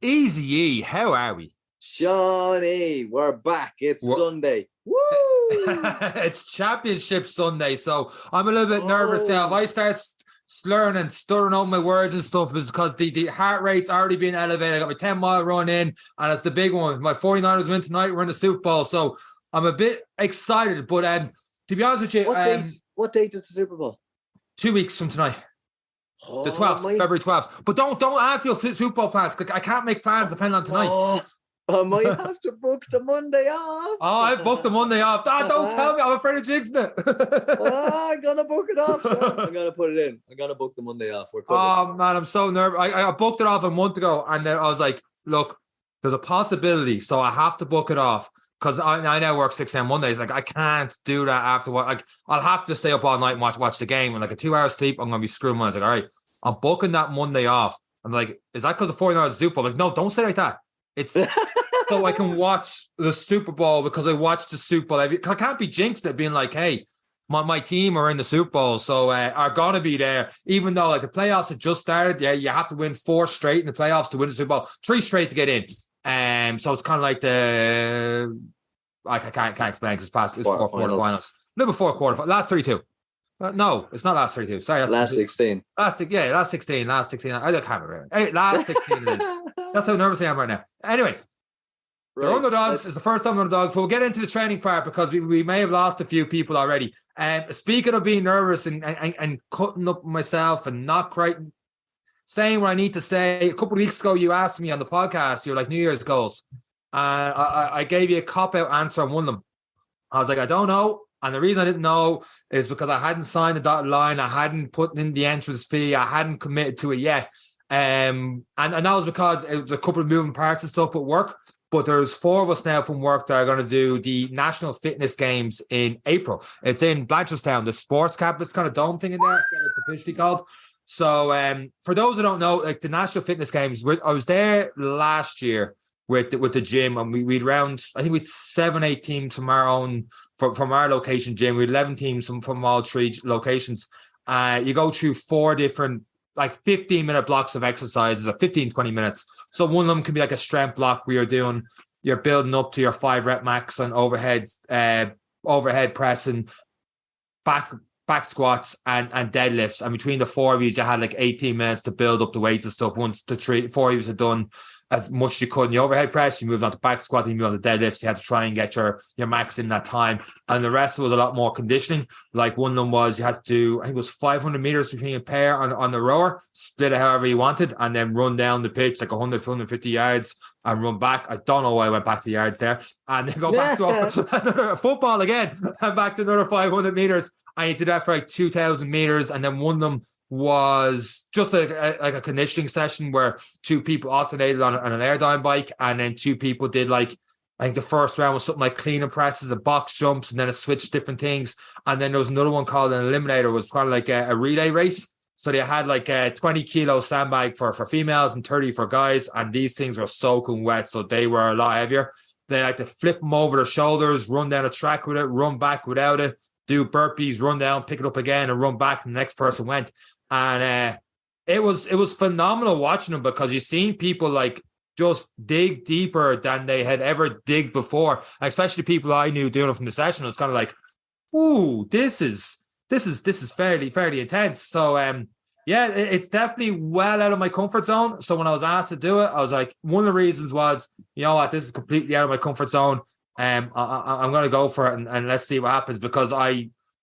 Easy E, how are we? Shawnee, we're back. It's Sunday. Woo! It's Championship Sunday, so I'm a little bit nervous now. If I start slurring and stuttering out my words and stuff, it's because the heart rate's already been elevated. I got my 10-mile run in, and it's the big one. My 49ers win tonight. We're in the Super Bowl, so I'm a bit excited. But to be honest with you, what date is the Super Bowl? 2 weeks from tonight. The 12th, February 12th. But don't ask me about Super Bowl plans. I can't make plans depending on tonight. I might have to book the Monday off. I booked the Monday off. Don't tell me. I'm afraid of jinxing it. I'm going to book it off. I'm going to put it in. I'm going to book the Monday off. We're covered. Oh, man, I'm so nervous. I booked it off a month ago, and then I was like, look, there's a possibility, so I have to book it off. Because I now work 6 a.m. Mondays. Like, I can't do that after what. Like, I'll have to stay up all night and watch the game. And like a 2 hour sleep, I'm going to be screwed. I was like, all right, I'm booking that Monday off. I'm like, is that because the 49ers Super Bowl? Like, no, don't say like that. It's so I can watch the Super Bowl because I watched the Super Bowl. I can't be jinxed at being like, hey, my team are in the Super Bowl, so are going to be there. Even though like the playoffs had just started, yeah, you have to win 4 straight in the playoffs to win the Super Bowl, 3 straight to get in. So it's kind of like I can't explain because it's 4 quarterfinals. No, before quarterfinals. Last 32. No, it's not last 32. Sorry, that's last 16. Last 16. I can't remember. Hey, last 16 it is. That's how nervous I am right now. Anyway, the underdogs is the first time underdog. We'll get into the training part because we may have lost a few people already. Speaking of being nervous and cutting up myself and not quite saying what I need to say, a couple of weeks ago, you asked me on the podcast, you're like, New Year's goals. I gave you a cop-out answer on one of them. I was like, I don't know. And the reason I didn't know is because I hadn't signed the dotted line. I hadn't put in the entrance fee. I hadn't committed to it yet. And that was because it was a couple of moving parts and stuff at work. But there's 4 of us now from work that are going to do the National Fitness Games in April. It's in Blanchardstown, the sports campus kind of dome thing in there. It's officially called. So for those who don't know, like the National Fitness Games, I was there last year with the gym, and we'd round, I think we'd 7-8 teams from our own, from our location gym. We had 11 teams from all 3 locations. You go through 4 different, like 15-minute blocks of exercises, or 15-20 minutes. So one of them can be like a strength block where you're building up to your 5 rep max on overhead press and back squats and deadlifts. And between the 4 of you had like 18 minutes to build up the weights and stuff. Once the 4 of you had done as much as you could in the overhead press, you moved on to back squat, and you moved on to deadlifts. You had to try and get your max in that time. And the rest was a lot more conditioning. Like one of them was you had to do, I think it was 500 meters between a pair on the rower, split it however you wanted, and then run down the pitch like 100, 150 yards and run back. I don't know why I went back to the yards there. And then go back to football again and back to another 500 meters. And you did that for like 2,000 meters. And then one of them was just like a conditioning session where 2 people alternated on an airdyne bike, and then 2 people did like, I think the first round was something like clean and presses and box jumps, and then it switched different things. And then there was another one called an eliminator. It was kind of like a relay race. So they had like a 20 kilo sandbag for females and 30 for guys, and these things were soaking wet, so they were a lot heavier. They like to flip them over their shoulders, run down a track with it, run back without it, do burpees, run down, pick it up again, and run back, and the next person went. And it was phenomenal watching them, because you've seen people like just dig deeper than they had ever digged before. Especially people I knew doing it from the session. It's kind of like, ooh, this is fairly intense. So yeah, it's definitely well out of my comfort zone. So when I was asked to do it, I was like, one of the reasons was, you know what, this is completely out of my comfort zone. I'm going to go for it, and let's see what happens, because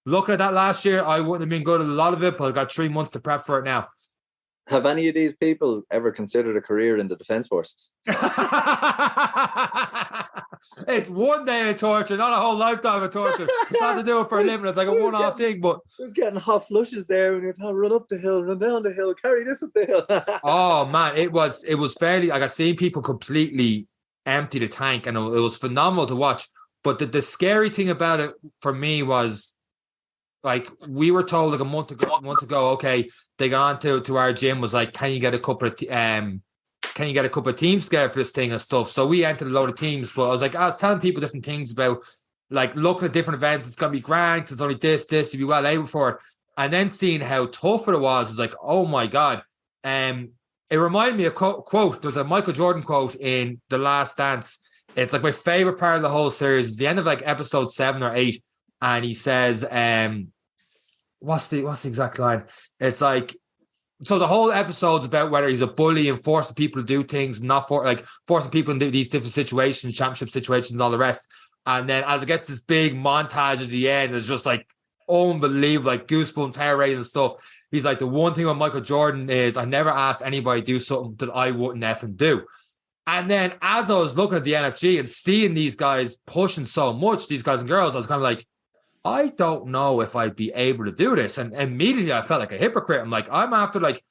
looking at that last year, I wouldn't have been good at a lot of it, but I got 3 months to prep for it now. Have any of these people ever considered a career in the Defence Forces? It's one day of torture, not a whole lifetime of torture. Not to do it for a living. It's like a one-off thing, but... I was getting hot flushes there when you're telling run up the hill, run down the hill, carry this up the hill. Oh, man, it was fairly... Like, I seen people completely empty the tank, and it was phenomenal to watch. But the scary thing about it for me was, like, we were told like a month ago, okay, they got on to our gym, was like, can you get a couple of teams together for this thing and stuff? So we entered a load of teams, but I was telling people different things about, like, looking at different events. It's gonna be grand, it's only this, you'll be well able for it. And then seeing how tough it was like, oh my God. It reminded me of quote. There's a Michael Jordan quote in The Last Dance. It's like my favorite part of the whole series. It's the end of like episode 7 or 8. And he says, what's the exact line? It's like, so the whole episode's about whether he's a bully and forcing people to do things, not forcing people into these different situations, championship situations and all the rest. And then as it gets this big montage at the end, it's just like unbelievable, like goosebumps, hair raising stuff. He's like, the one thing with Michael Jordan is I never asked anybody to do something that I wouldn't effing do. And then as I was looking at the NFG and seeing these guys pushing so much, these guys and girls, I was kind of like, I don't know if I'd be able to do this. And immediately I felt like a hypocrite. I'm like, I'm after like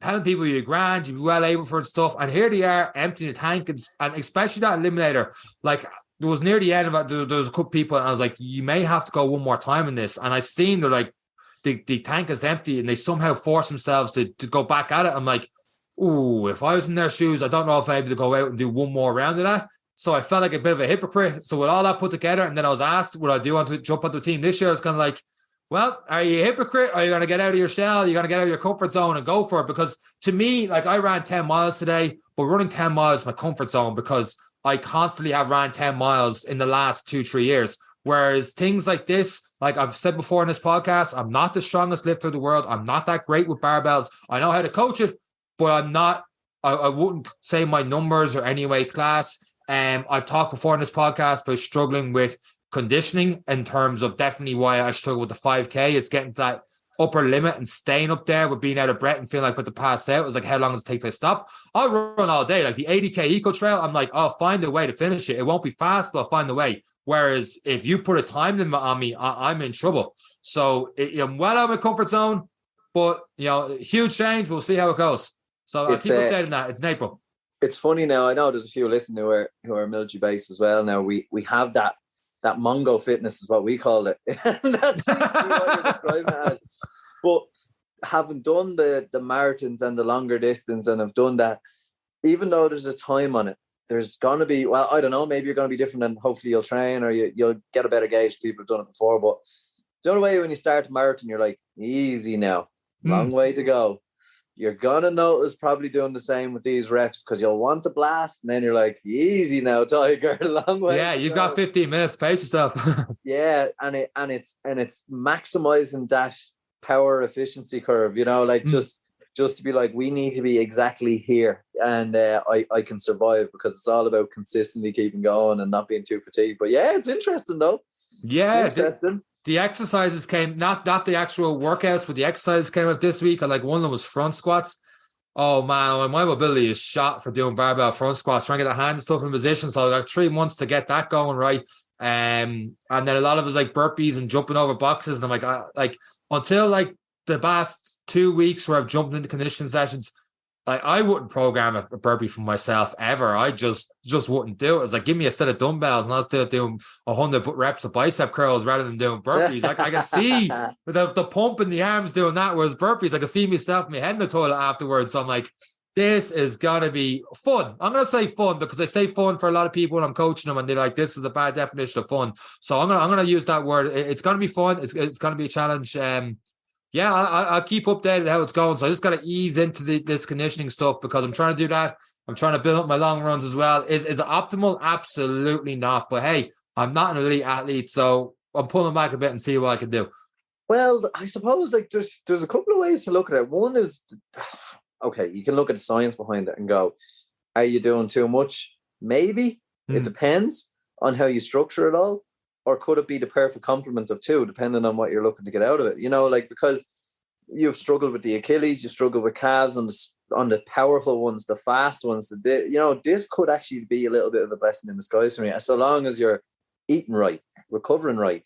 telling people you're grand, you'd be well able for and stuff. And here they are emptying the tank. And especially that eliminator, like there was near the end of it, there was a couple people and I was like, you may have to go one more time in this. And I seen they're like, the tank is empty and they somehow force themselves to go back at it. I'm like, ooh, if I was in their shoes, I don't know if I'd be able to go out and do one more round of that. So I felt like a bit of a hypocrite. So with all that put together, and then I was asked, would I do want to jump onto the team this year? I was kind of like, well, are you a hypocrite? Are you going to get out of your shell? Are you going to get out of your comfort zone and go for it? Because to me, like I ran 10 miles today, but running 10 miles is my comfort zone because I constantly have ran 10 miles in the last 2-3 years. Whereas things like this, like I've said before in this podcast, I'm not the strongest lifter in the world. I'm not that great with barbells. I know how to coach it, but I'm not, I wouldn't say my numbers are anyway class. I've talked before in this podcast about struggling with conditioning in terms of definitely why I struggle with the 5K is getting to that upper limit and staying up there with being out of breath and feeling like about to pass out. It was like, how long does it take to stop? I'll run all day. Like the 80K eco trail, I'm like, I'll find a way to finish it. It won't be fast, but I'll find a way. Whereas if you put a time limit on me, I'm in trouble. So I'm well out of my comfort zone, but huge change. We'll see how it goes. So I'll keep updating that. It's in April. It's funny now. I know there's a few listeners who are military based as well. Now we have that Mongo fitness is what we call it. And that's what you're describing it as. But having done the marathons and the longer distance and have done that, even though there's a time on it, there's going to be, well, I don't know, maybe you're going to be different and hopefully you'll train or you'll get a better gauge. People have done it before. But the only way when you start a marathon, you're like, easy now, long way to go. You're going to notice probably doing the same with these reps because you'll want to blast and then you're like, easy now, Tiger, long way. Yeah, you've got 15 minutes, pace yourself. Yeah, and it's maximizing that power efficiency curve, just to be like, we need to be exactly here and I can survive because it's all about consistently keeping going and not being too fatigued. But yeah, it's interesting though. Yeah, it's interesting. The exercises came, not the actual workouts, but the exercises came out this week. And like one of them was front squats. Oh man, my mobility is shot for doing barbell front squats, trying to get the hand and stuff in position. So I got 3 months to get that going right. And then a lot of it was like burpees and jumping over boxes. And I'm like until like the past 2 weeks where I've jumped into conditioning sessions, like I wouldn't program a burpee for myself ever. I just wouldn't do it. It's like, give me a set of dumbbells and I'll still doing 100 reps of bicep curls rather than doing burpees. Like I can see the pump in the arms doing that, whereas burpees, I can see myself, my head in the toilet afterwards. So I'm like, this is going to be fun. I'm going to say fun because I say fun for a lot of people when I'm coaching them and they're like, this is a bad definition of fun. So I'm going to use that word. It's going to be fun. It's going to be a challenge. Yeah, I'll keep updated how it's going. So I just got to ease into this conditioning stuff because I'm trying to do that. I'm trying to build up my long runs as well. Is it optimal? Absolutely not. But hey, I'm not an elite athlete, so I'm pulling back a bit and see what I can do. Well, I suppose like there's a couple of ways to look at it. One is, okay, you can look at the science behind it and go, are you doing too much? Maybe. It depends on how you structure it all. Or could it be the perfect complement of two, depending on what you're looking to get out of it? Because you've struggled with the Achilles, you struggle with calves on the powerful ones, the fast ones. This could actually be a little bit of a blessing in disguise for me. So long as you're eating right, recovering right,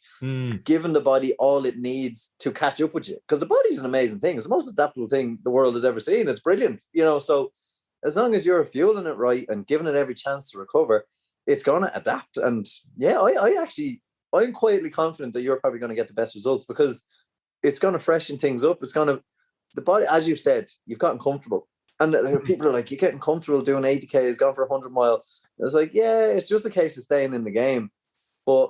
giving the body all it needs to catch up with you. Because the body's an amazing thing. It's the most adaptable thing the world has ever seen. It's brilliant. So as long as you're fueling it right and giving it every chance to recover, it's going to adapt. And yeah, I'm quietly confident that you're probably going to get the best results because it's going to freshen things up. The body, as you've said, you've gotten comfortable. And people are like, you're getting comfortable doing 80K, it's gone for 100 mile. It's like, yeah, it's just a case of staying in the game. But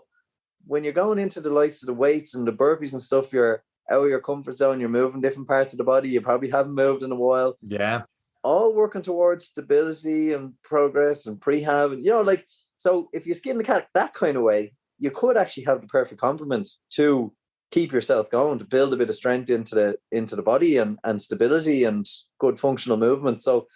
when you're going into the likes of the weights and the burpees and stuff, you're out of your comfort zone, you're moving different parts of the body. You probably haven't moved in a while. Yeah. all working towards stability and progress and prehab. And, you know, like, so if you skin the cat that kind of way, you could actually have the perfect complement to keep yourself going, to build a bit of strength into the body and stability and good functional movement. So,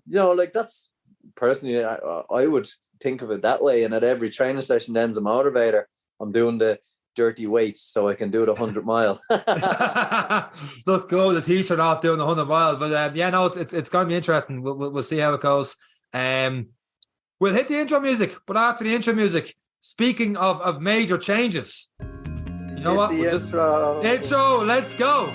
you know, like, that's personally, I would think of it that way. And at every training session ends a motivator. I'm doing the dirty weights so I can do the 100 mile. Look, go the t-shirt off doing the 100 miles. But yeah, no, it's going to be interesting. We'll see how it goes. We'll hit the intro music, but after the intro music, speaking of major changes, you know what? We'll intro, let's go.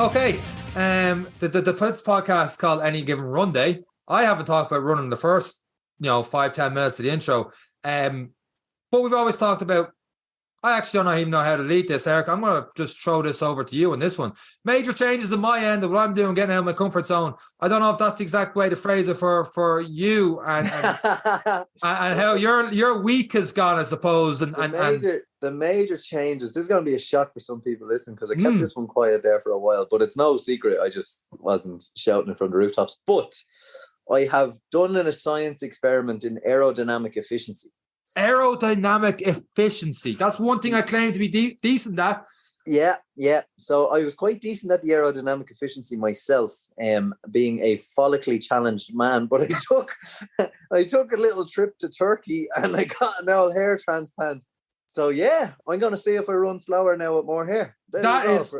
Okay, this podcast is called Any Given Runday. I haven't talked about running the first, 5-10 minutes of the intro. But we've always talked about, I actually don't even know how to lead this, Eric. I'm going to just throw this over to you on this one. Major changes on my end of what I'm doing, getting out of my comfort zone. I don't know if that's the exact way to phrase it for you and how your week has gone, I suppose. The major changes. This is going to be a shock for some people listening because I kept this one quiet there for a while, but it's no secret. I just wasn't shouting it from the rooftops. But I have done a science experiment in aerodynamic efficiency. Aerodynamic efficiency. That's one thing I claim to be decent at. Yeah. So I was quite decent at the aerodynamic efficiency myself, being a follically challenged man. But I took a little trip to Turkey and I got an old hair transplant. So yeah, I'm going to see if I run slower now with more hair. That is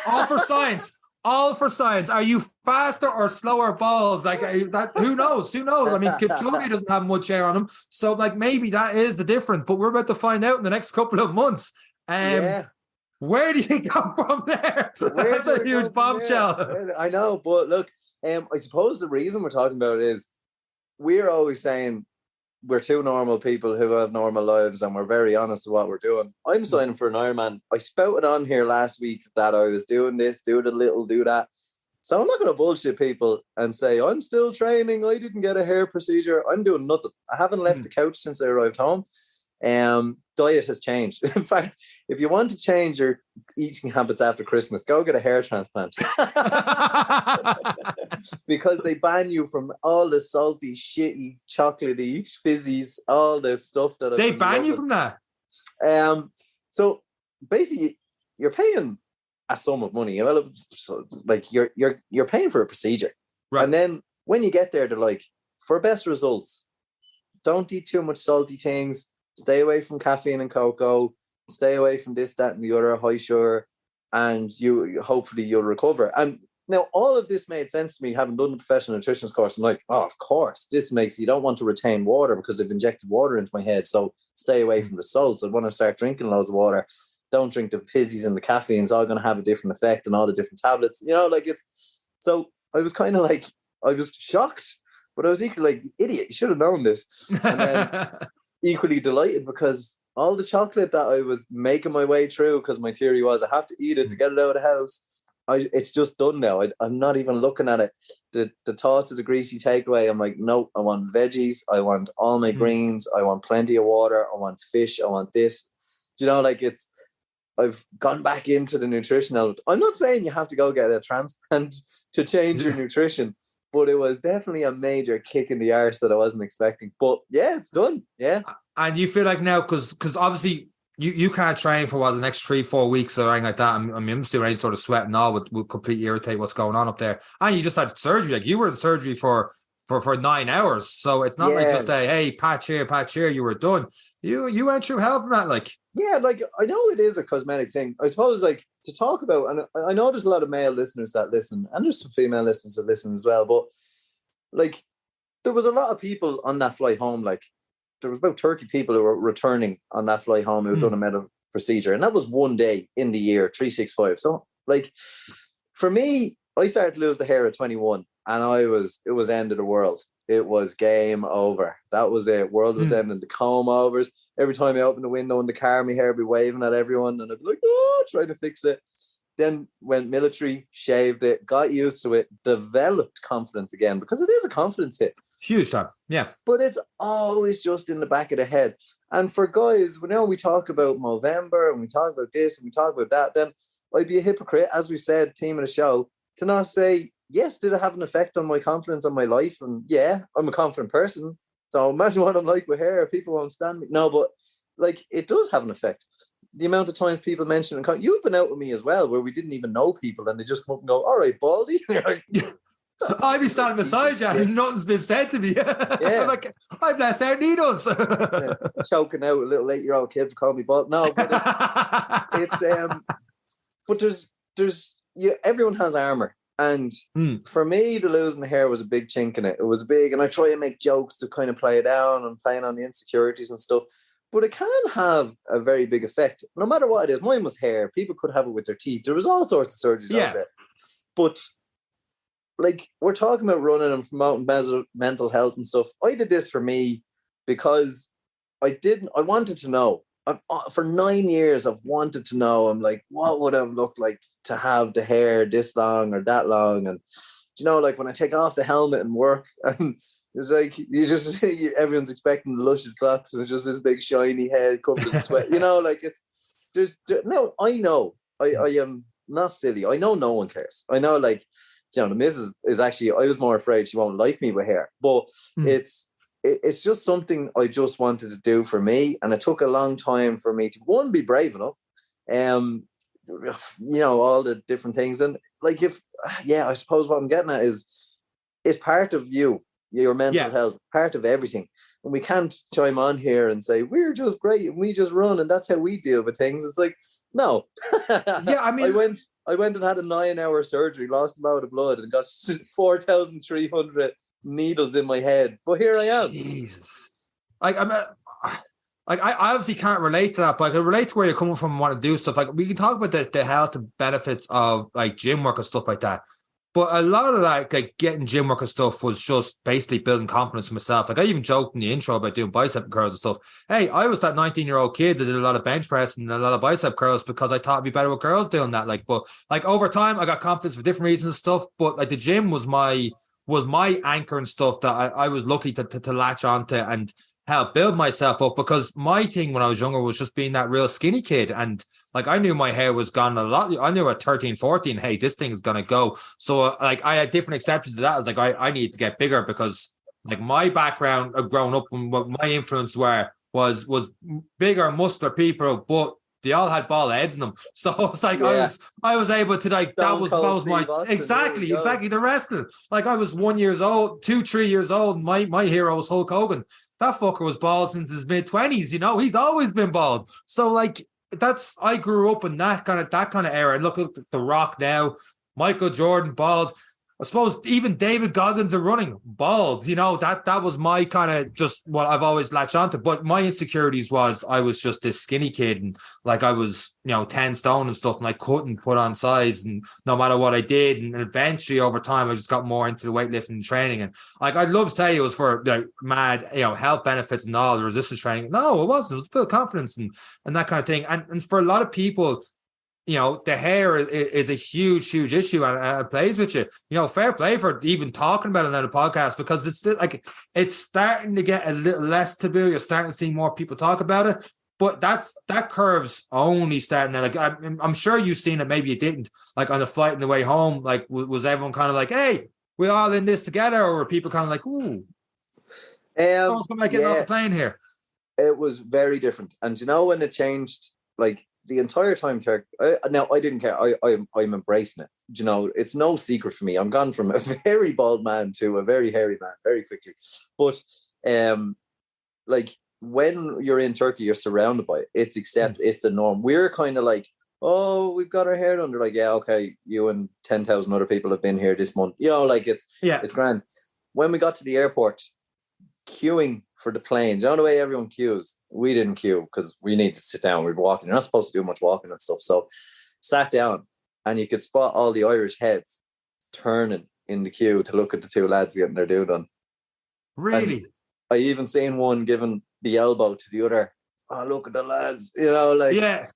all for science. All for science. Are you faster or slower bald? Like that? Who knows? Who knows? I mean, Kipchoge doesn't have much hair on him, so like maybe that is the difference. But we're about to find out in the next couple of months. Where do you come from there? That's a huge bombshell. I know, but look, I suppose the reason we're talking about it is we're always saying we're two normal people who have normal lives and we're very honest with what we're doing. I'm signing for an Ironman. I spouted on here last week that I was doing this, do the little, do that. So I'm not going to bullshit people and say, I'm still training. I didn't get a hair procedure. I'm doing nothing. I haven't left the couch since I arrived home. Diet has changed. In fact, if you want to change your eating habits after Christmas, go get a hair transplant. Because they ban you from all the salty, shitty, chocolatey, fizzies, all the stuff that they ban you from that. So basically, you're paying a sum of money. Well, so like you're paying for a procedure, right? And then when you get there, they're like, for best results, don't eat too much salty things. Stay away from caffeine and cocoa. Stay away from this, that, and the other, high sugar, and hopefully you'll recover. And now all of this made sense to me, having done the professional nutritionist course. I'm like, oh, of course, this makes you don't want to retain water because they've injected water into my head. So stay away from the salts. And when I start drinking loads of water, don't drink the fizzies and the caffeine. It's all going to have a different effect and all the different tablets. Like it's. So I was kind of like, I was shocked, but I was equally like, idiot, you should have known this. And then equally delighted because all the chocolate that I was making my way through, because my theory was I have to eat it to get it out of the house. It's just done now. I'm not even looking at it. The thoughts of the greasy takeaway, I'm like, no, I want veggies. I want all my greens. I want plenty of water. I want fish. I want this. Do you know, like I've gone back into the nutrition element. I'm not saying you have to go get a transplant to change your nutrition, but it was definitely a major kick in the arse that I wasn't expecting. But yeah, it's done. Yeah. And you feel like now, because obviously you can't train for the next 3-4 weeks or anything like that. I'm still any sort of sweat and all would completely irritate what's going on up there. And you just had surgery. Like you were in surgery for 9 hours. So it's not like just a, hey, patch here, you were done. You went through hell from that, like. Yeah, like I know it is a cosmetic thing. I suppose like to talk about, and I know there's a lot of male listeners that listen, and there's some female listeners that listen as well, but like there was a lot of people on that flight home. Like there was about 30 people who were returning on that flight home who had done a medical procedure, and that was one day in the year 365. So like for me, I started to lose the hair at 21, and it was end of the world. It was game over. That was it. World was ending. The comb overs. Every time I opened the window in the car, my hair would be waving at everyone, and I'd be like, oh, trying to fix it. Then went military, shaved it, got used to it, developed confidence again, because it is a confidence hit. Huge time. Yeah. But it's always just in the back of the head. And for guys, we talk about Movember and we talk about this and we talk about that, then I'd be a hypocrite, as we said, team of the show, to not say, yes, did it have an effect on my confidence, on my life? And yeah, I'm a confident person. So imagine what I'm like with hair. People won't stand me. No, but like, it does have an effect. The amount of times people mention, and you've been out with me as well, where we didn't even know people and they just come up and go, all right, Baldy. I'd be standing beside you and nothing's been said to me. Yeah. I'm like, I've less hair than he does. Choking out a little 8-year-old kid for calling me bald. No, but but there's everyone has armor. And for me, the losing the hair was a big chink in it. It was big, and I try to make jokes to kind of play it down and playing on the insecurities and stuff. But it can have a very big effect, no matter what it is. Mine was hair. People could have it with their teeth. There was all sorts of surgeries out there. But like, we're talking about running and promoting mental health and stuff. I did this for me because I wanted to know. For 9 years, I've wanted to know. I'm like, what would it have looked like to have the hair this long or that long? And like when I take off the helmet and work, and it's like everyone's expecting the luscious clocks and it's just this big shiny head covered in sweat. Like I know. I am not silly. I know no one cares. I know, like, the missus is actually, I was more afraid she won't like me with hair, but it's just something I just wanted to do for me. And it took a long time for me to, one, be brave enough, all the different things. And like, I suppose what I'm getting at is, it's part of your mental health, part of everything. And we can't chime on here and say, we're just great and we just run and that's how we deal with things. It's like, no. Yeah, I mean, I went and had a 9-hour surgery, lost a lot of blood, and got 4,300 needles in my head. But here I am. Jesus. I obviously can't relate to that, but I can relate to where you're coming from and want to do stuff. Like, we can talk about the health benefits of like gym work and stuff like that. But a lot of that, like getting gym work and stuff, was just basically building confidence in myself. Like, I even joked in the intro about doing bicep curls and stuff. Hey, I was that 19-year-old kid that did a lot of bench press and a lot of bicep curls because I thought it'd be better with girls doing that. Like, but like over time, I got confidence for different reasons and stuff. But like, the gym was my anchor and stuff that I was lucky to latch onto and help build myself up, because my thing when I was younger was just being that real skinny kid. And like, I knew my hair was gone a lot. I knew at 13, 14, hey, this thing is going to go. So like, I had different exceptions to that. I was like, I need to get bigger, because like my background of growing up and what my influence was bigger, muscular people, but they all had bald heads in them. So it's like, I was able to, like, that was my exactly the wrestling. Like, I was 1 year old, 2-3 years old. My hero was Hulk Hogan. That fucker was bald since his mid-20s. He's always been bald. So like, I grew up in that kind of era. And look at The Rock now, Michael Jordan, bald. I suppose even David Goggins are running bald. That was my kind of just what I've always latched onto. But my insecurities was I was just this skinny kid, and like, I was 10 stone and stuff, and I couldn't put on size, and no matter what I did. And eventually over time, I just got more into the weightlifting and training. And like, I'd love to tell you it was for like mad health benefits and all the resistance training. No, it wasn't. It was to build confidence and that kind of thing. And for a lot of people, the hair is a huge issue, and it plays with you. Fair play for even talking about it on the podcast, because it's still, like, it's starting to get a little less taboo. You're starting to see more people talk about it, but that curve's only starting to, like, I'm sure you've seen it. Maybe you didn't. Like, on the flight on the way home, like, was everyone kind of like, hey, we're all in this together? Or were people kind of like, ooh, someone's going to get off the plane here? It was very different. And when it changed, like, the entire time, now I didn't care. I'm embracing it. It's no secret for me. I'm gone from a very bald man to a very hairy man very quickly. But like, when you're in Turkey, you're surrounded by it. It's it's the norm. We're kind of like, oh, we've got our hair done. They're like, yeah, okay, you and 10,000 other people have been here this month. Like, it's grand. When we got to the airport, queuing for the plane, the way everyone queues, we didn't queue because we needed to sit down. We were walking. You're not supposed to do much walking and stuff. So sat down, and you could spot all the Irish heads turning in the queue to look at the two lads getting their do done. Really? And I even seen one giving the elbow to the other. Oh, look at the lads, like. Yeah.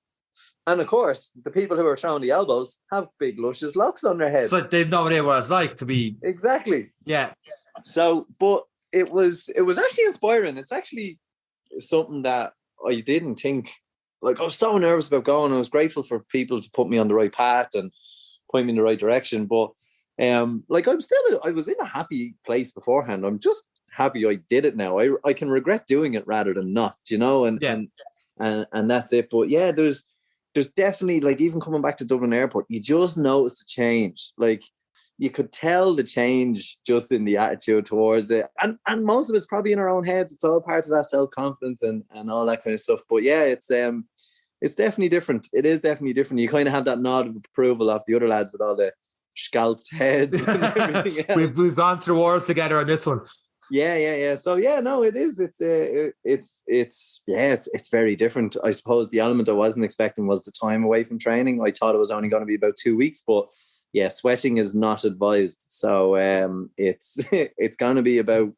And of course, the people who are throwing the elbows have big luscious locks on their heads. So they've no idea what it's like to be. Exactly. Yeah. So, but it was actually inspiring. It's actually something that I didn't think, like, I was so nervous about going. I was grateful for people to put me on the right path and point me in the right direction. But like, I was in a happy place beforehand. I'm just happy I did it now. I can regret doing it rather than not, you know, and that's it. But yeah, there's definitely, like, even coming back to Dublin Airport, you just notice the change. Like, you could tell the change just in the attitude towards it. And most of it's probably in our own heads. It's all part of that self-confidence and all that kind of stuff. But yeah, it's definitely different. It is definitely different. You kind of have that nod of approval off the other lads with all the scalped heads and everything else. We've gone through wars together on this one. Yeah. So yeah, no, it is. It's very different. I suppose the element I wasn't expecting was the time away from training. I thought it was only going to be about 2 weeks, but yeah, sweating is not advised. So it's going to be about.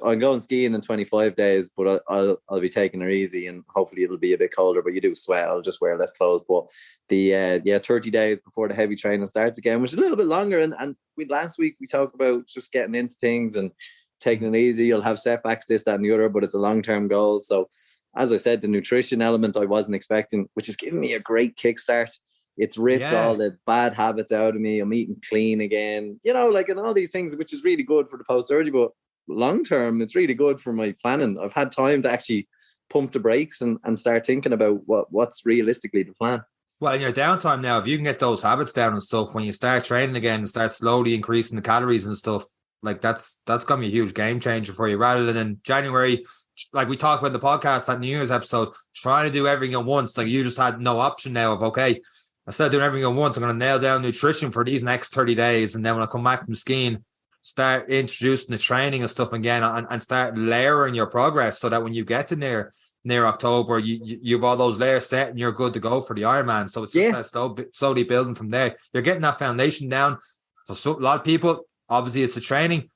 I'm going skiing in 25 days, but I'll be taking it easy, and hopefully it'll be a bit colder. But you do sweat. I'll just wear less clothes. But the 30 days before the heavy training starts again, which is a little bit longer. And last week we talked about just getting into things and taking it easy. You'll have setbacks, this, that, and the other, but it's a long-term goal. So, as I said, the nutrition element I wasn't expecting, which has given me a great kickstart. It's ripped all the bad habits out of me. I'm eating clean again, you know, like, and all these things, which is really good for the post-surgery. But long-term, it's really good for my planning. I've had time to actually pump the brakes and start thinking about what's realistically the plan. Well, in your downtime now, if you can get those habits down and stuff, when you start training again and start slowly increasing the calories and stuff, like that's going to be a huge game changer for you, rather than in January, like we talked about in the podcast, that New Year's episode, trying to do everything at once. Like, you just had no option now of, okay, instead of doing everything at once, I'm going to nail down nutrition for these next 30 days. And then when I come back from skiing, start introducing the training and stuff again, and start layering your progress, so that when you get to near October, you've all those layers set and you're good to go for the Ironman. So it's just that slowly building from there. You're getting that foundation down. For a lot of people, obviously it's the training.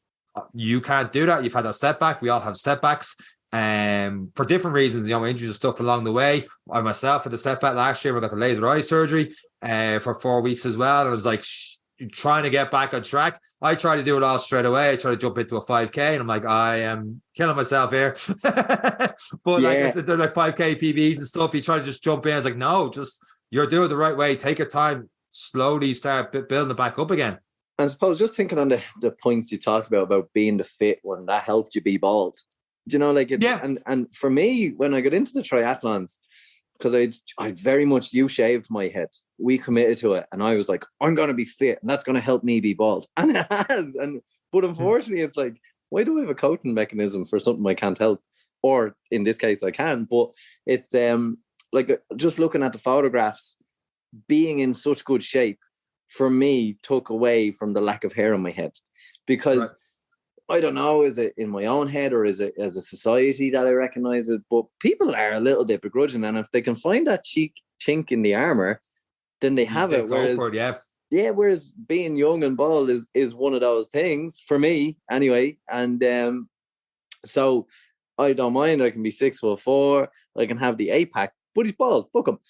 You can't do that. You've had a setback. We all have setbacks. For different reasons, you know, injuries and stuff along the way. I myself had a setback last year. I got the laser eye surgery for 4 weeks as well. And I was like, trying to get back on track. I tried to do it all straight away. I tried to jump into a 5K, and I'm like, I am killing myself here. But like, they're like 5K PBs and stuff. You try to just jump in. It's like, no, just, you're doing it the right way. Take your time, slowly start building it back up again. I suppose just thinking on the points you talked about being the fit one, that helped you be bald. Do you know, like, and for me, when I got into the triathlons, because I very much U-shaved my head. We committed to it, and I was like, I'm going to be fit, and that's going to help me be bald. And it has. But unfortunately, it's like, why do I have a coping mechanism for something I can't help? Or in this case, I can. But it's like, just looking at the photographs, being in such good shape, for me, took away from the lack of hair on my head. Because I don't know, is it in my own head, or is it as a society that I recognize it? But people are a little bit begrudging, and if they can find that chink in the armor, then they have it. Whereas, go for it, whereas being young and bald is one of those things for me anyway. And so I don't mind. I can be 6'4". I can have the 8-pack, but he's bald. Fuck him.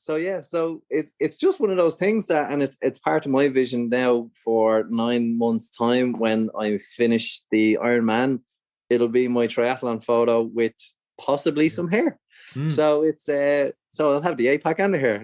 So it's just one of those things that, and it's part of my vision now for 9 months' time when I finish the Ironman. It'll be my triathlon photo with possibly some hair. So it's so I'll have the 8-pack and the hair.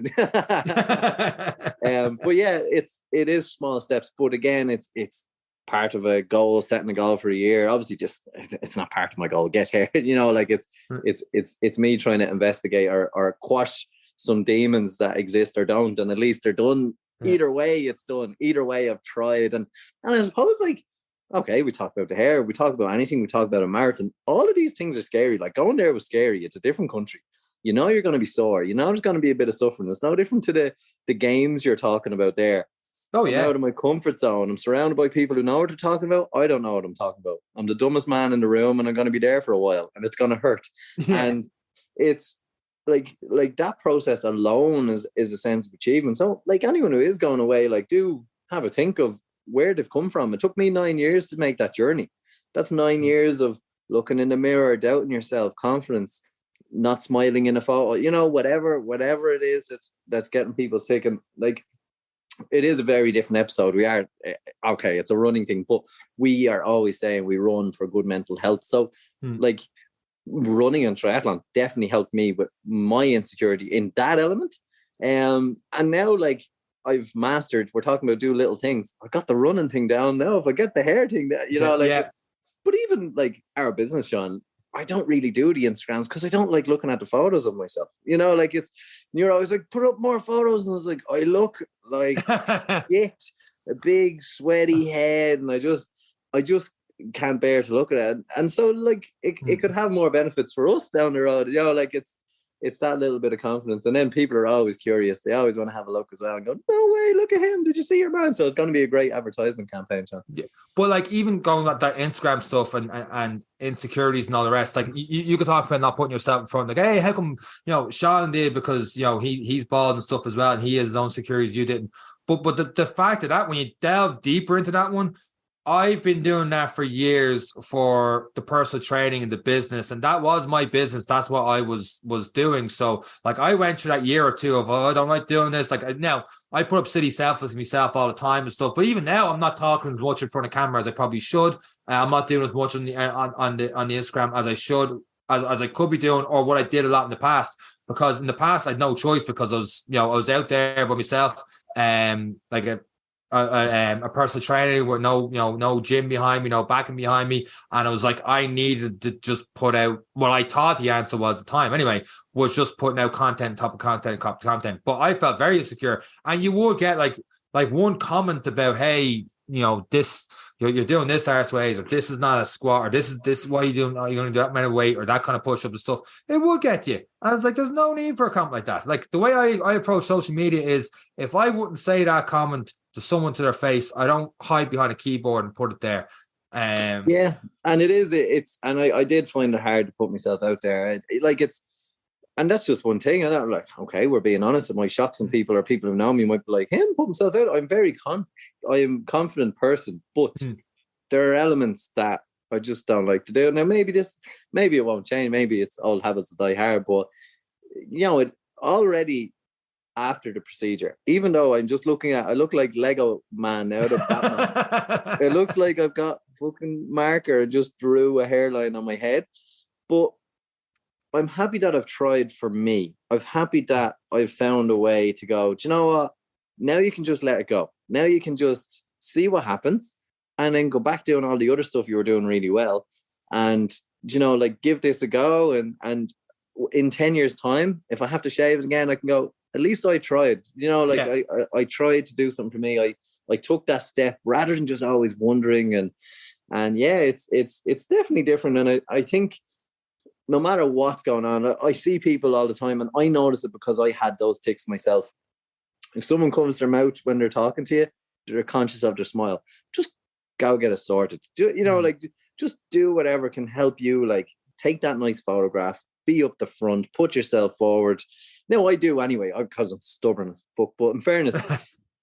But yeah, it is small steps. But again, it's part of a goal, setting a goal for a year. Obviously, just it's not part of my goal. Get hair, you know, like it's me trying to investigate or quash some demons that exist or don't, and at least they're done. Either way, it's done. Either way, I've tried, and I suppose, like, okay, we talk about the hair, we talk about anything, we talk about a marathon. All of these things are scary. Like, going there was scary. It's a different country. You know, you're going to be sore. You know, there's going to be a bit of suffering. It's no different to the games you're talking about there. Oh yeah, I'm out of my comfort zone. I'm surrounded by people who know what they're talking about. I don't know what I'm talking about. I'm the dumbest man in the room, and I'm going to be there for a while, and it's going to hurt. And it's like that process alone is a sense of achievement. So, like, anyone who is going away, like, do have a think of where they've come from. It took me 9 years to make that journey. That's 9 years of looking in the mirror, doubting yourself, confidence, not smiling in a photo, you know, whatever it is that's getting people sick. And like, it is a very different episode. We are, okay, it's a running thing, but we are always saying we run for good mental health. So like running and triathlon definitely helped me with my insecurity in that element. And now like I've mastered, we're talking about do little things. I got the running thing down now. If I get the hair thing that, you know, like it's, but even like our business, Sean, I don't really do the Instagrams because I don't like looking at the photos of myself. You know, like it's, you're always like, put up more photos. And I was like, I look like shit, a big sweaty head. And I just can't bear to look at it. And so like it could have more benefits for us down the road. You know, like it's that little bit of confidence. And then people are always curious. They always want to have a look as well and go, no way, look at him. Did you see your man? So it's going to be a great advertisement campaign, Sean. Yeah. But like even going like that Instagram stuff and insecurities and all the rest, like you could talk about not putting yourself in front, like, hey, how come, you know, Seán did because, you know, he's bald and stuff as well. And he has his own securities, you didn't. But the fact of that, when you delve deeper into that one, I've been doing that for years for the personal training and the business. And that was my business. That's what I was doing. So like I went through that year or two of, I don't like doing this. Like now I put up silly selfies of myself all the time and stuff. But even now I'm not talking as much in front of camera as I probably should. I'm not doing as much on the Instagram as I should, as I could be doing, or what I did a lot in the past. Because in the past I had no choice because I was out there by myself, like a personal trainer with no gym behind me, no backing behind me. And I was like, I needed to just put out what I thought the answer was at the time anyway, was just putting out content, top of content. But I felt very insecure. And you would get like one comment about, hey, you know, this, you're doing this arse ways, or this is not a squat, or this is why you're going to do that amount of weight, or that kind of push up and stuff. It will get you. And it's like, there's no need for a comment like that. Like the way I approach social media is, if I wouldn't say that comment to someone to their face, I don't hide behind a keyboard and put it there. Yeah, and and I did find it hard to put myself out there. And that's just one thing. And I'm like, okay, we're being honest. It might shock some people, or people who know me might be like, him put himself out. I am a confident person, but there are elements that I just don't like to do. Now, maybe it won't change. Maybe it's old habits that die hard. But you know, it already after the procedure, even though I'm just I look like Lego man out of Batman. It looks like I've got fucking marker and just drew a hairline on my head. But I'm happy that I've tried for me. I'm happy that I've found a way to go, do you know what? Now you can just let it go. Now you can just see what happens and then go back doing all the other stuff you were doing really well. And, you know, like give this a go. And in 10 years time, if I have to shave it again, I can go, at least I tried, you know, like I tried to do something for me. I took that step rather than just always wondering. And yeah, it's definitely different. And I think, no matter what's going on, I see people all the time, and I notice it because I had those tics myself. If someone covers their mouth when they're talking to you, they're conscious of their smile. Just go get it sorted. You know, like just do whatever can help you. Like take that nice photograph, be up the front, put yourself forward. No, I do anyway, because I'm stubborn as fuck. But in fairness,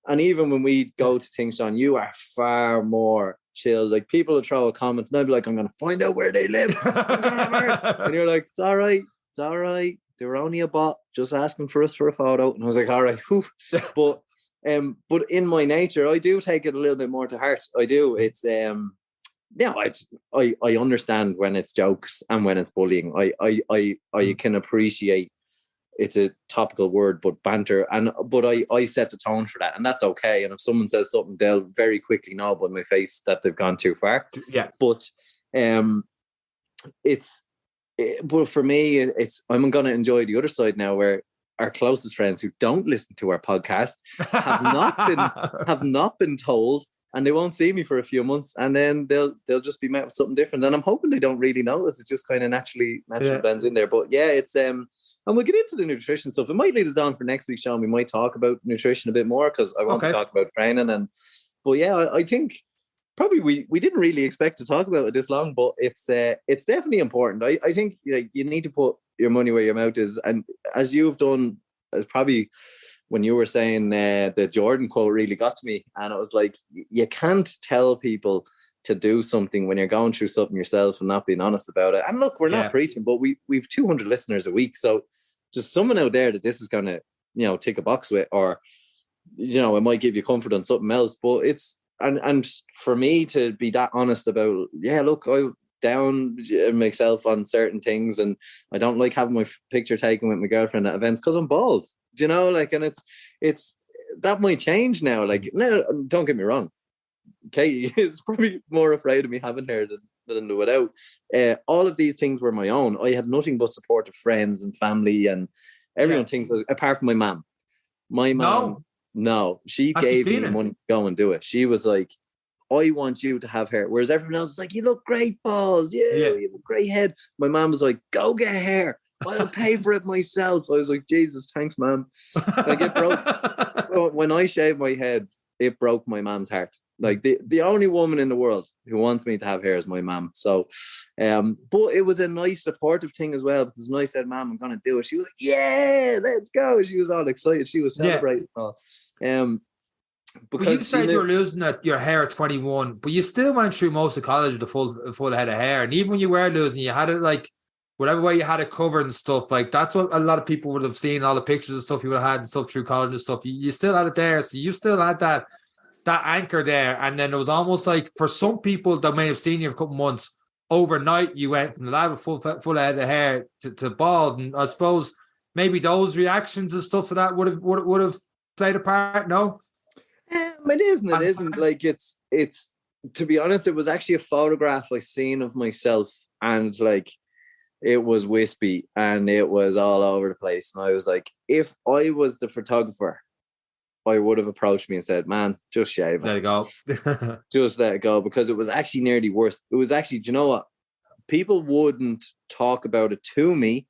and even when we go to things, Seán, you are far more chill. Like people will throw a comment and I'll be like, I'm going to find out where they live. And you're like, it's all right. They were only a bot just asking for us for a photo. And I was like, all right. But in my nature, I do take it a little bit more to heart. I do. It's I understand when it's jokes and when it's bullying. I can appreciate, it's a topical word, but banter. But I set the tone for that, and that's okay. And if someone says something, they'll very quickly know by my face that they've gone too far. Yeah. But but for me, I'm going to enjoy the other side now, where our closest friends who don't listen to our podcast have not been told, and they won't see me for a few months, and then they'll just be met with something different. And I'm hoping they don't really notice. It just kind of naturally blends in there. But yeah, it's and we'll get into the nutrition stuff. It might lead us on for next week, Seán. We might talk about nutrition a bit more, because I want to talk about training. But yeah, I think probably we didn't really expect to talk about it this long, but it's definitely important. I think you need to put your money where your mouth is, and as you've done, as probably when you were saying the Jordan quote really got to me, and it was like, you can't tell people to do something when you're going through something yourself and not being honest about it. And look, we're not preaching, but we've 200 listeners a week, so just someone out there that this is going to tick a box with, or it might give you comfort on something else, but it's, and for me to be that honest about, look, I down myself on certain things, and I don't like having my picture taken with my girlfriend at events because I'm bald, and it's that might change now. Like, no, don't get me wrong, Katie is probably more afraid of me having hair than without. All of these things were my own. I had nothing but supportive friends and family, and everyone thinks, apart from my mom. My mom, no, she gave me money to go and do it. She was like, I want you to have hair. Whereas everyone else is like, you look great, bald. You have a great head. My mom was like, go get hair. I'll pay for it myself. I was like, Jesus, thanks, mom. Like, it broke. When I shaved my head, it broke my mom's heart. Like, the only woman in the world who wants me to have hair is my mom. So, but it was a nice supportive thing as well, because when I said, Mom, I'm going to do it, she was like, yeah, let's go. She was all excited. She was celebrating. Because you said you were losing your hair at 21, but you still went through most of college with a full head of hair. And even when you were losing, you had it like, whatever way you had it covered and stuff, like that's what a lot of people would have seen, all the pictures and stuff you would have had and stuff through college and stuff. You still had it there. So you still had that anchor there. And then it was almost like, for some people that may have seen you for a couple months, overnight you went from the lad with full head of hair to bald. And I suppose maybe those reactions and stuff for that would have played a part. No, it isn't like it's to be honest, it was actually a photograph I seen of myself, and like, it was wispy and it was all over the place. And I was like, if I was the photographer, I would have approached me and said, man, just shave it. Let it go. Just let it go, because it was actually nearly worse. It was actually, do you know what? People wouldn't talk about it to me,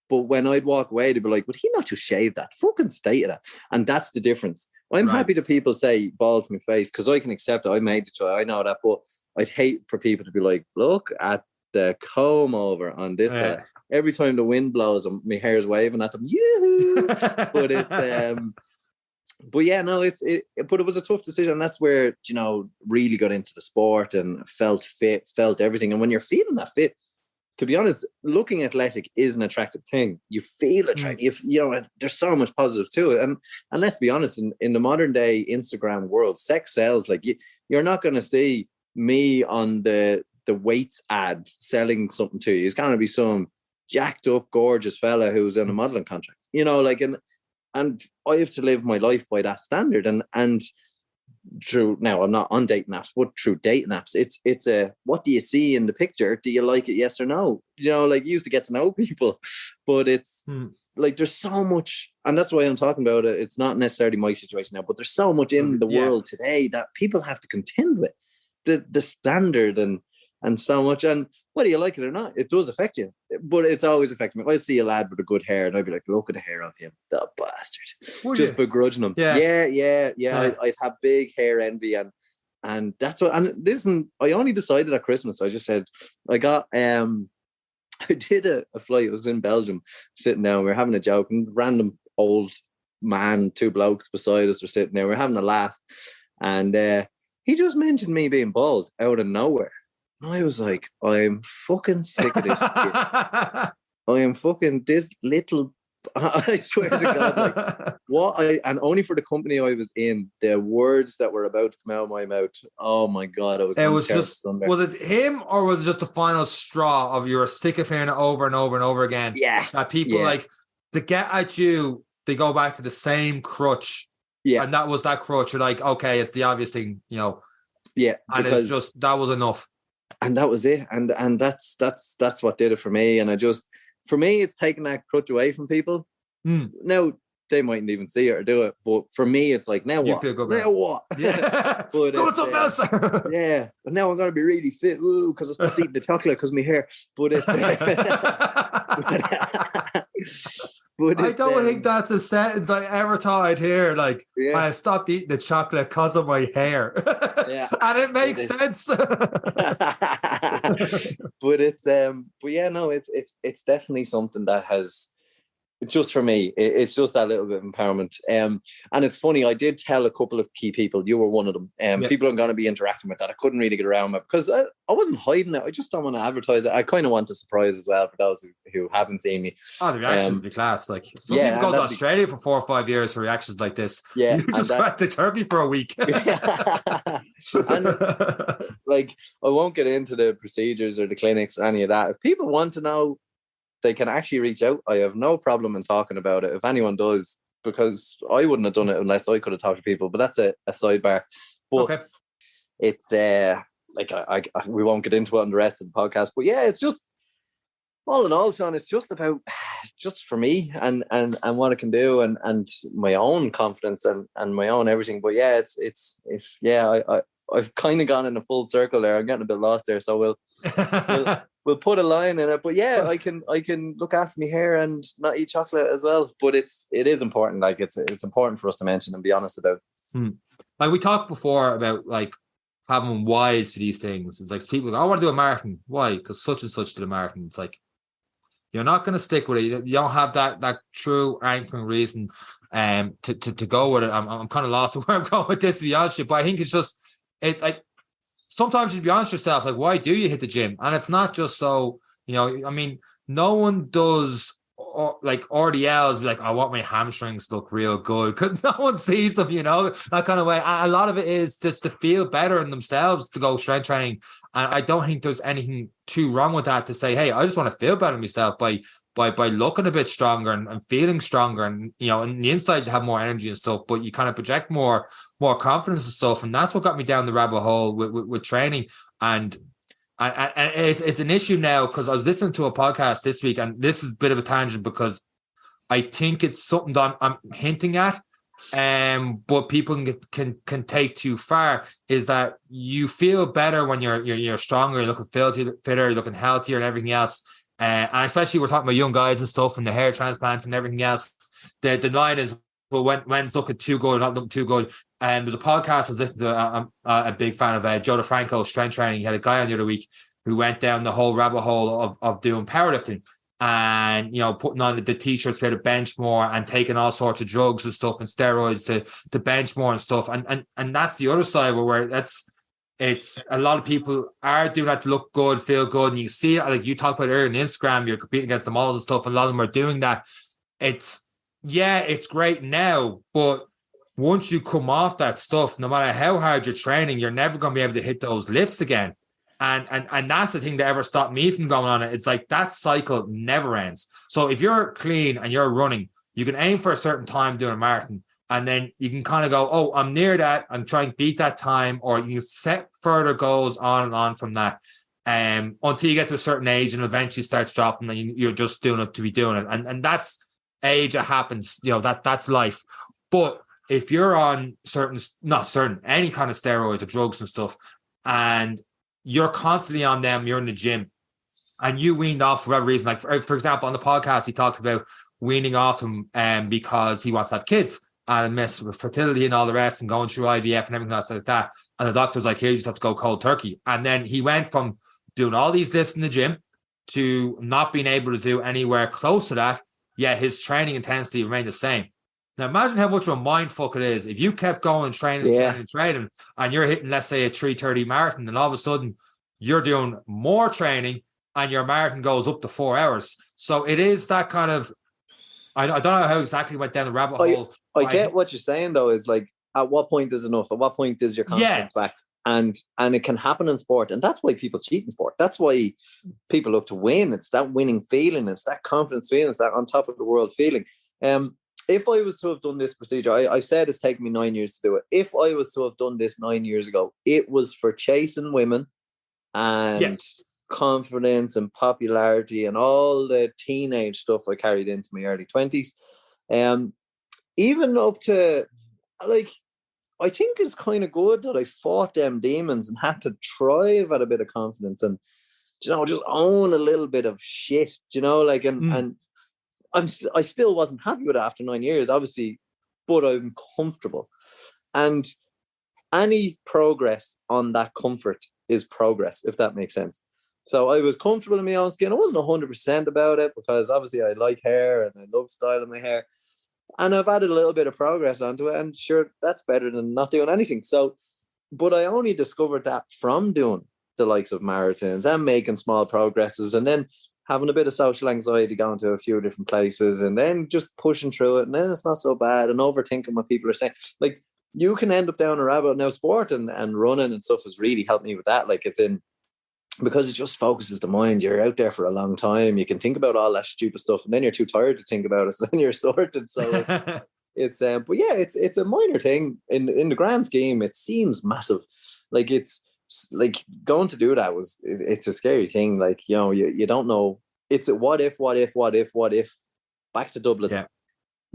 but when I'd walk away, they'd be like, would he not just shave that? Fucking state of that. And that's the difference. I'm happy that people say bald to my face, because I can accept it. I made the choice. I know that. But I'd hate for people to be like, look at the comb over on this side. Every time the wind blows, my hair's waving at them. Yoo-hoo! But it's but yeah, no, but it was a tough decision. And that's where, really got into the sport and felt fit, felt everything. And when you're feeling that fit, to be honest, looking athletic is an attractive thing. You feel attractive. There's so much positive to it. And let's be honest, in the modern day Instagram world, sex sells. Like, you're not going to see me on the weights ad selling something to you. It's going to be some jacked up, gorgeous fella who's in a modeling contract. And I have to live my life by that standard. And through, now I'm not on dating apps, but through dating apps, it's a, what do you see in the picture? Do you like it? Yes or no? Like, you used to get to know people, but it's like, there's so much, and that's why I'm talking about it. It's not necessarily my situation now, but there's so much in the world today that people have to contend with, the standard and so much. And whether you like it or not, it does affect you. But it's always affected me. I see a lad with a good hair and I'd be like, look at the hair on him, the bastard. Would just you? Begrudging him. Yeah. I'd have big hair envy, and that's what. And listen, I only decided at Christmas. I just said, I got I did a flight. It was in Belgium, sitting down. We were having a joke, and random old man, two blokes beside us were sitting there. We were having a laugh, and he just mentioned me being bald out of nowhere. And I was like, I'm fucking sick of this shit. I am fucking this little. I swear to God, like, and only for the company I was in, the words that were about to come out of my mouth. Oh my God, I was. It was just. Was it him, or was it just the final straw of you were sick of hearing it over and over and over again? Yeah. That people like to get at you, they go back to the same crutch. Yeah. And that was that crutch. You're like, okay, it's the obvious thing, Yeah. And it's just, that was enough. And that was it. And that's what did it for me. And for me, it's taking that crutch away from people. Now, they mightn't even see it or do it, but for me, it's like, now what? Feel good, now what? Yeah. But go with something else. Yeah. But now I'm going to be really fit, because I stopped eating the chocolate because my hair. But it's... I don't think that's a sentence I ever thought I'd hear. Like, I stopped eating the chocolate because of my hair. And it makes sense. But it's but yeah, no, it's definitely something that has just for me, it's just that little bit of empowerment. And it's funny, I did tell a couple of key people, you were one of them. People are going to be interacting with that. I couldn't really get around it because I wasn't hiding it. I just don't want to advertise it. I kind of want a surprise as well for those who haven't seen me. Oh, the reactions would be class. Like some people go to Australia for 4 or 5 years for reactions like this. Yeah, you just went to Turkey for a week. And like, I won't get into the procedures or the clinics or any of that. If people want to know, they can actually reach out. I have no problem in talking about it if anyone does, because I wouldn't have done it unless I could have talked to people. But that's a sidebar. But it's like we won't get into it on the rest of the podcast. But yeah, it's just all in all, Seán, it's just about just for me and what I can do and my own confidence and my own everything. But yeah, it's I've kind of gone in a full circle there. I'm getting a bit lost there, so we'll put a line in it. But yeah, I can look after me hair and not eat chocolate as well. But it is important. Like it's important for us to mention and be honest about. Like we talked before about like having whys for these things. It's like people go, I want to do a marathon. Why? Because such and such did a marathon. It's like you're not going to stick with it. You don't have that true anchoring reason to go with it. I'm kind of lost where I'm going with this, to be honest with you. But I think it's just like sometimes you be honest with yourself, like why do you hit the gym? And it's not just so, I mean, no one does like RDLs be like, I want my hamstrings to look real good, because no one sees them, that kind of way. And a lot of it is just to feel better in themselves, to go strength training. And I don't think there's anything too wrong with that, to say, hey, I just want to feel better in myself by looking a bit stronger and feeling stronger, and in the inside you have more energy and stuff, but you kind of project more confidence and stuff. And that's what got me down the rabbit hole with training. And it's an issue now, because I was listening to a podcast this week, and this is a bit of a tangent because I think it's something that I'm hinting at, but people can take too far, is that you feel better when you're stronger, you're looking fitter, you're looking healthier and everything else. And especially we're talking about young guys and stuff and the hair transplants and everything else. The line is, well, when's looking too good, not looking too good. And there's a podcast I was listening to, I'm a big fan of Joe DeFranco, strength training. He had a guy on the other week who went down the whole rabbit hole of doing powerlifting and, putting on the t-shirts to bench more and taking all sorts of drugs and stuff and steroids to bench more and stuff. And that's the other side where it's a lot of people are doing that to look good, feel good. And you see it, like you talked about earlier on Instagram, you're competing against the models and stuff. And a lot of them are doing that. It's great now, but once you come off that stuff, no matter how hard you're training, you're never going to be able to hit those lifts again. And that's the thing that ever stopped me from going on it. It's like that cycle never ends. So if you're clean and you're running, you can aim for a certain time doing a marathon. And then you can kind of go, oh, I'm near that. I'm trying to beat that time. Or you can set further goals on and on from that until you get to a certain age and eventually starts dropping and you're just doing it to be doing it. And that's age. It happens. That's life. But if you're on any kind of steroids or drugs and stuff, and you're constantly on them, you're in the gym, and you weaned off for whatever reason. Like, for example, on the podcast, he talked about weaning off him because he wants to have kids and mess with fertility and all the rest and going through IVF and everything else like that. And the doctor was like, here, you just have to go cold turkey. And then he went from doing all these lifts in the gym to not being able to do anywhere close to that, yet his training intensity remained the same. Now, imagine how much of a mind fuck it is if you kept going training, and you're hitting, let's say, a 3:30 marathon, and all of a sudden you're doing more training and your marathon goes up to 4 hours. So it is that kind of, I don't know how exactly went down the rabbit hole. I get what you're saying, though. Is like, at what point is enough? At what point is your confidence back? And it can happen in sport. And that's why people cheat in sport. That's why people look to win. It's that winning feeling. It's that confidence feeling. It's that on top of the world feeling. If I was to have done this procedure, I said it's taken me 9 years to do it. If I was to have done this 9 years ago, it was for chasing women and confidence and popularity and all the teenage stuff I carried into my early 20s. Even up to, like, I think it's kind of good that I fought them demons and had to thrive at a bit of confidence and, just own a little bit of shit, and I still wasn't happy with it after 9 years, obviously, but I'm comfortable. And any progress on that comfort is progress, if that makes sense. So I was comfortable in my own skin. I wasn't 100% about it because obviously I like hair and I love styling my hair. And I've added a little bit of progress onto it. And sure, that's better than not doing anything. So, but I only discovered that from doing the likes of marathons and making small progresses, and then having a bit of social anxiety, going to a few different places, and then just pushing through it. And then it's not so bad, and overthinking what people are saying. Like, you can end up down a rabbit. Now, sport and running and stuff has really helped me with that. Like, it's in, because it just focuses the mind. You're out there for a long time. You can think about all that stupid stuff, and then you're too tired to think about it. So then you're sorted. So it's but yeah, it's a minor thing in the grand scheme. It seems massive. Like, it's like going to do that it's a scary thing. Like, you know, you don't know. It's a what if back to Dublin. Yeah.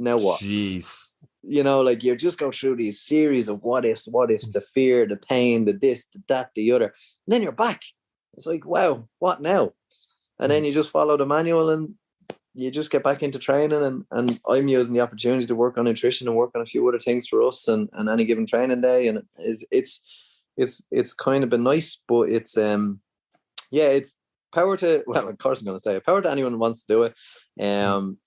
Now what? Jeez. You know, like, you just go through these series of what ifs, the fear, the pain, the this, the that, the other, and then you're back. It's like, wow, what now? And then you just follow the manual and you just get back into training. And I'm using the opportunity to work on nutrition and work on a few other things for us and any given training day. And it's kind of been nice, but it's it's power to, well, of course I'm going to say power to anyone who wants to do it.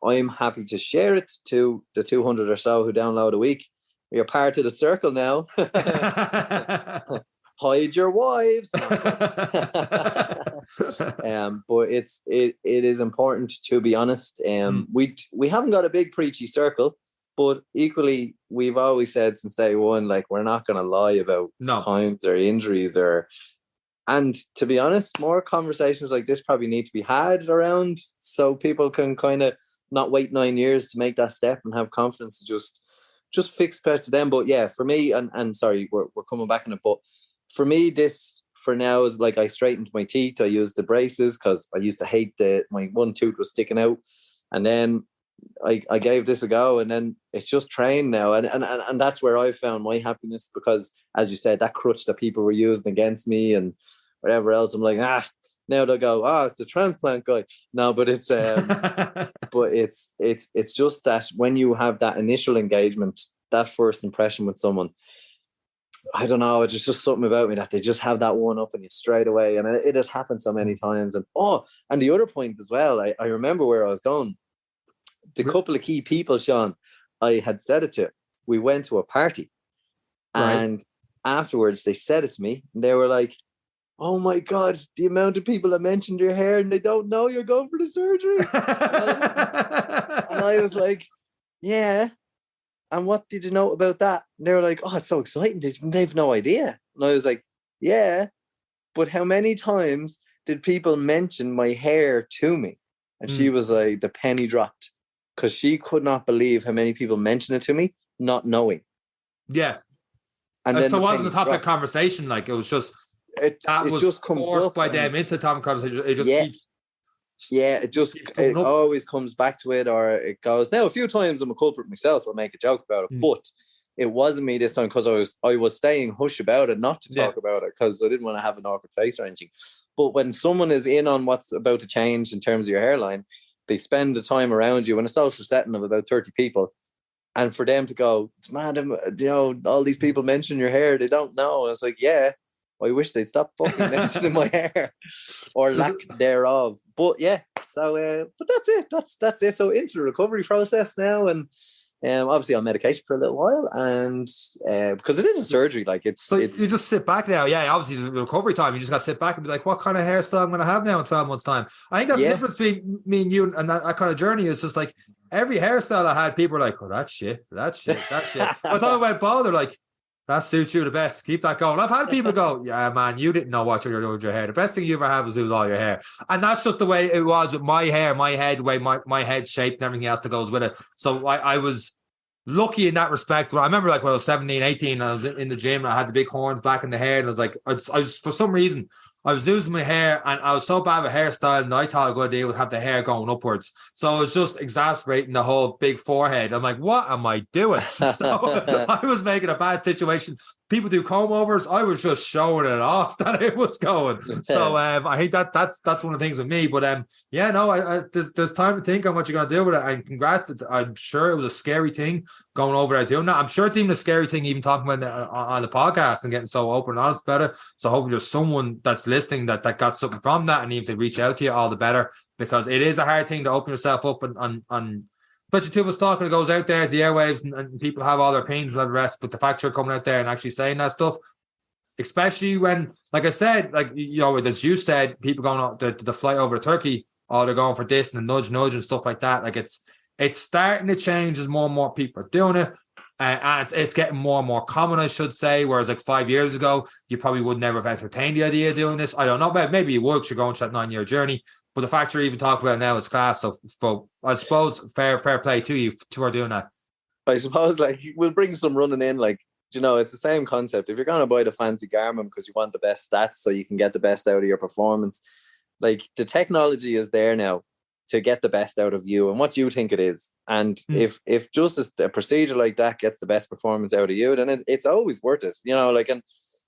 I'm happy to share it to the 200 or so who download a week. You're part of the circle now. Hide your wives. But it is important to be honest. We haven't got a big preachy circle, but equally we've always said since day one, like, we're not going to lie about times or injuries and to be honest, more conversations like this probably need to be had around so people can kind of not wait 9 years to make that step and have confidence to just fix parts of them. But yeah, for me, and sorry, we're coming back on it, but for me, this for now is like, I straightened my teeth. I used the braces because I used to hate my one tooth was sticking out. And then I gave this a go, and then it's just trained now. And that's where I found my happiness, because as you said, that crutch that people were using against me and whatever else, I'm like, now they'll go, it's the transplant guy. No, but it's but it's just that when you have that initial engagement, that first impression with someone, I don't know, it's just something about me that they just have that one up on you straight away. And it has happened so many times. And the other point as well, I remember where I was going. The couple of key people, Seán, I had said it to, we went to a party. Right. And afterwards they said it to me, and they were like, oh my God, the amount of people that mentioned your hair and they don't know you're going for the surgery. And I was like, yeah. And what did you know about that? And they were like, oh, it's so exciting. They've no idea. And I was like, yeah, but how many times did people mention my hair to me? And she was like, the penny dropped, because she could not believe how many people mentioned it to me, not knowing. Yeah. And then so it wasn't the topic of conversation. Like, it was just, it was just forced by them into the topic conversation. It just keeps. Yeah, it always comes back to it, or it goes. Now, a few times I'm a culprit myself. I'll make a joke about it, but it wasn't me this time, because I was staying hush about it, not to talk about it, because I didn't want to have an awkward face or anything. But when someone is in on what's about to change in terms of your hairline, they spend the time around you in a social setting of about 30 people, and for them to go, it's mad, you know, all these people mention your hair, they don't know. And it's like, yeah, I wish they'd stop fucking mentioning my hair or lack thereof. But yeah, so but that's it. That's it. So into the recovery process now, and obviously on medication for a little while, and because it is a surgery, like it's you just sit back now. Yeah, obviously the recovery time, you just got to sit back and be like, what kind of hairstyle I'm going to have now in 12 months time. I think that's the difference between me and you, and that kind of journey is just like every hairstyle I had, people were like, oh, that's shit. I thought about bald, they're like, that suits you the best. Keep that going. I've had people go, yeah, man, you didn't know what you were doing with your hair. The best thing you ever have is lose all your hair. And that's just the way it was with my hair, my head, the way my head shaped and everything else that goes with it. So I was lucky in that respect. I remember like when I was 17, 18, I was in the gym and I had the big horns back in the hair. And I was like, I was for some reason, I was losing my hair, and I was so bad with hairstyle, and I thought a good idea would have the hair going upwards. So it was just exacerbating the whole big forehead. I'm like, what am I doing? So I was making a bad situation people do comb overs. I was just showing it off that it was going. So I think that's one of the things with me. But there's time to think on what you're going to do with it. And congrats. I'm sure it was a scary thing going over there doing that. I'm sure it's even a scary thing even talking about it on the podcast and getting so open and honest about it. So hopefully there's someone that's listening that got something from that, and even if they reach out to you, all the better, because it is a hard thing to open yourself up on especially two of us talking, it goes out there to the airwaves and people have all their opinions and all the rest. But the fact you're coming out there and actually saying that stuff, especially when, like I said, like, you know, as you said, people going on the flight over to Turkey, they're going for this and the nudge and stuff like that. Like it's starting to change as more and more people are doing it. And it's getting more and more common, I should say. Whereas like 5 years ago, you probably would never have entertained the idea of doing this. I don't know, but maybe you would, because you're going through that 9-year journey. But the fact you're even talking about it now is class. So I suppose fair play to you two are doing that. I suppose like we'll bring some running in. Like, you know, it's the same concept. If you're going to buy the fancy garment because you want the best stats so you can get the best out of your performance, like the technology is there now to get the best out of you and what you think it is. And if just a procedure like that gets the best performance out of you, then it's always worth it. You know, like, and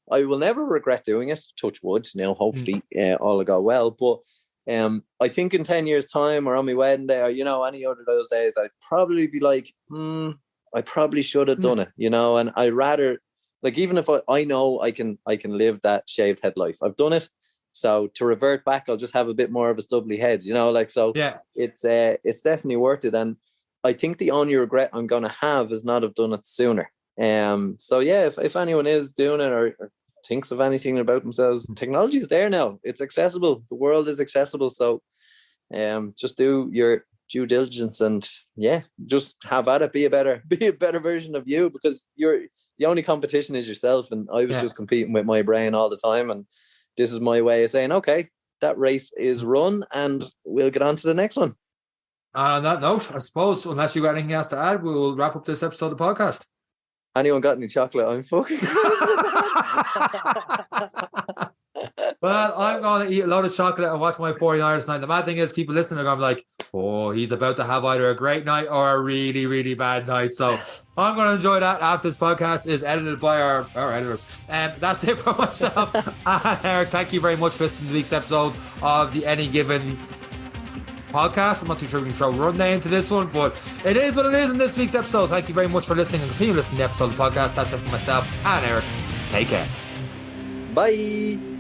I will never regret doing it. Touch wood. You know, hopefully all will go well. But I think in 10 years' time or on my wedding day or, you know, any other of those days, I'd probably be like, I probably should have done it, you know. And I rather, like, even if I know I can live that shaved head life, I've done it. So to revert back, I'll just have a bit more of a stubbly head, you know, like, so yeah, it's definitely worth it. And I think the only regret I'm going to have is not have done it sooner. So yeah, if anyone is doing it or thinks of anything about themselves, technology is there now. It's accessible. The world is accessible. So just do your due diligence and just have at it. Be a better version of you, because the only competition is yourself. And I was just competing with my brain all the time. And this is my way of saying, okay, that race is run and we'll get on to the next one. And on that note, I suppose, unless you got anything else to add, we'll wrap up this episode of the podcast. Anyone got any chocolate? I'm fucking. Well, I'm going to eat a lot of chocolate and watch my 49ers tonight. The bad thing is, people listening are going to be like, oh, he's about to have either a great night or a really, really bad night. So I'm going to enjoy that after this podcast is edited by our editors. That's it for myself. Eric, thank you very much for listening to this week's episode of the Any Given Podcast. I'm not too sure we can throw Runday into this one, but it is what it is in this week's episode. Thank you very much for listening and continue listening to the episode of the podcast. That's it for myself and Eric. Take care. Bye.